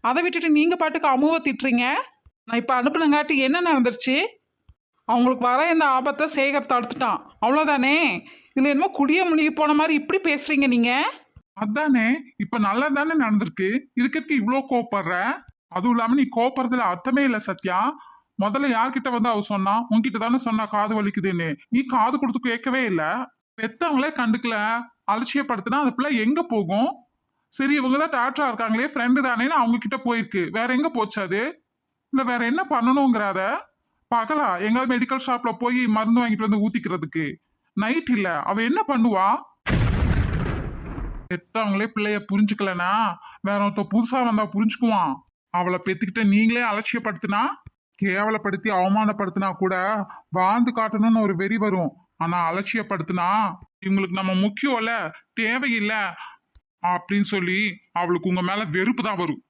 அதை விட்டுட்டு நீங்க பாட்டுக்கு அமுவை திட்டுறீங்க. நான் இப்ப அனுப்புனங்காட்டி என்ன நடந்துருச்சு? அவங்களுக்கு வர இந்த ஆபத்தை சேகர் தடுத்துட்டான், அவ்வளவுதானே. இதுல என்னமோ குடிய முழுகி போன மாதிரி இப்படி பேசுறீங்க நீங்க. அதானே, இப்ப நல்லா தானே நடந்திருக்கு. இருக்கிறதுக்கு இவ்ளோ கோவப்படுற? அதுவும் இல்லாம நீ கோவப்படுறதுல அர்த்தமே இல்ல சத்யா. முதல்ல யார்கிட்ட வந்து அவ சொன்னா? உன்கிட்ட தானே சொன்னா காது வலிக்குதுன்னு. நீ காது கொடுத்து கேட்கவே இல்ல. பெத்தவங்களே கண்டுக்கல, அலட்சியப்படுத்தினா அந்த பிள்ளை எங்க போகும்? சரி, இவங்க தான் டாக்டரா இருக்காங்களே, ஃப்ரெண்டு தானேன்னு அவங்க கிட்ட போயிருக்கு. வேற எங்க போச்சு அது? இல்ல வேற என்ன பண்ணணுங்கிறத? பகலா எங்காவது மெடிக்கல் ஷாப்ல போய் மருந்து வாங்கிட்டு வந்து ஊத்திக்கிறதுக்கு? நைட் இல்ல, அவ என்ன பண்ணுவா? பெத்தவங்களே பிள்ளைய புரிஞ்சுக்கலனா வேற ஒருத்த புதுசா வந்தா புரிஞ்சுக்குவான். அவளை பெத்துக்கிட்ட நீங்களே அலட்சியப்படுத்தினா, கேவலப்படுத்தி அவமானப்படுத்தினா கூட வாழ்ந்து காட்டணும்னு ஒரு வெறி வரும். ஆனா அலட்சியப்படுத்தினா இவங்களுக்கு நம்ம முக்கியம் இல்ல, தேவையில்லை அப்படின்னு சொல்லி அவளுக்கு உங்க மேல வெறுப்பு தான் வரும்.